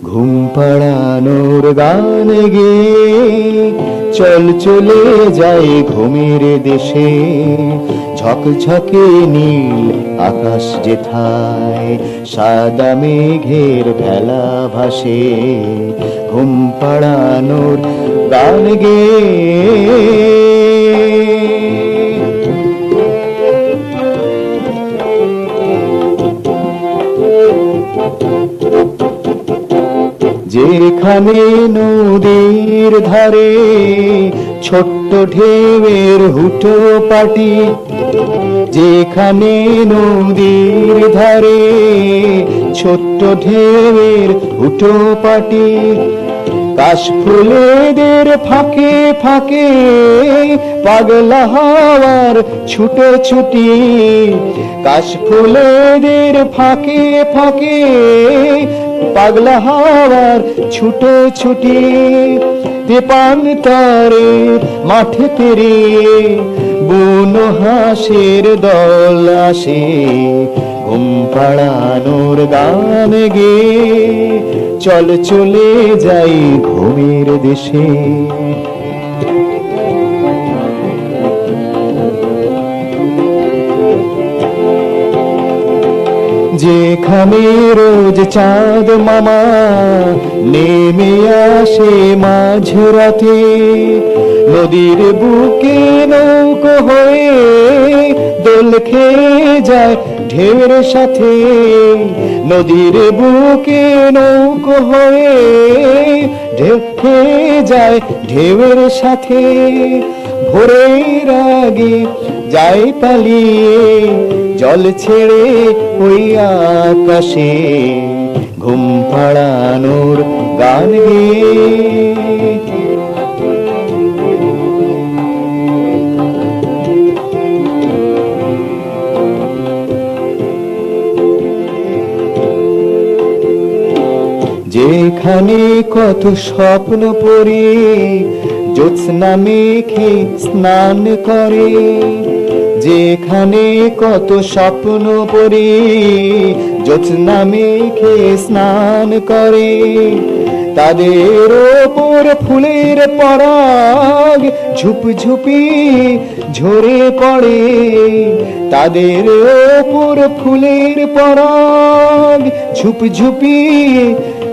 ঘুম পাড়ানোর গান গেয়ে চল চলে যাই ঘুমের দেশে। ঝকঝকে নীল আকাশ যেথায় সাদা মেঘের ভেলা ভাসে। ঘুম পাড়ানোর গান গেয়ে যেখানে নদীর ধারে ছোট্ট ঢেউয়ের হুটো পাটি, যেখানে নদীর ধারে ছোট্ট ঢেউয়ের হুটো পাটি, কাশফুলেদের ফাঁকে ফাঁকে পাগলা হাওয়ার ছুটোছুটি। কাশফুলেদের ফাঁকে ফাঁকে পাগলা হাওয়ার ছুটোছুটি। দীপান্তরে মাঠে পেরিয়ে বুনো হাঁসের দল আসে। ঘুম পাড়ানোর গান গেয়ে চল চলে যাই ঘুমের দেশে। যেখানে রোজ চাঁদ মামা নেমে আসে মাঝরাতে, নদীর বুকে নৌকো হয়ে দোল খেয়ে যায় ঢেউয়ের সাথে। নদীর বুকে নৌকো হয়ে ঢেউ খেয়ে যায় ঢেউয়ের সাথে। ভোরের আগে যাই পালিয়ে জল ছেড়ে ওই আকাশে। ঘুম পাড়ানোর গান গেয়ে যেখানে কত স্বপ্ন পড়ে জ্যোৎস্না মেঘে স্নান করে। যেখানে কত স্বপ্ন পড়ে জ্যোৎস্না মেঘে স্নান করে। তাদের ওপর ফুলের পরাগ ঝুপঝুপি ঝরে পড়ে। তাদের ওপর ফুলের পরাগ ঝুপঝুপি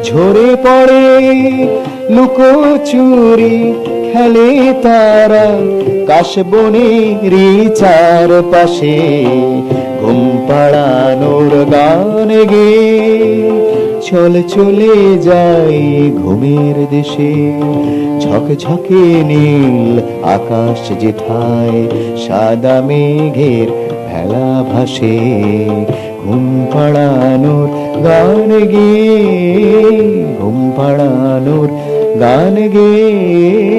ঝরে পড়ে। লুকোচুরি খেলে তারা কাশবনের চারপাশে। ঘুম পাড়ানোর গান গেয়ে চল চলে যাই ঘুমের দেশে। ঝকঝকে নীল আকাশ যেথায় সাদা মেঘের ভেলা ভাসে। ঘুম পাড়ানোর গান গেয়ে ঘুম পাড়ানোর গান গেয়ে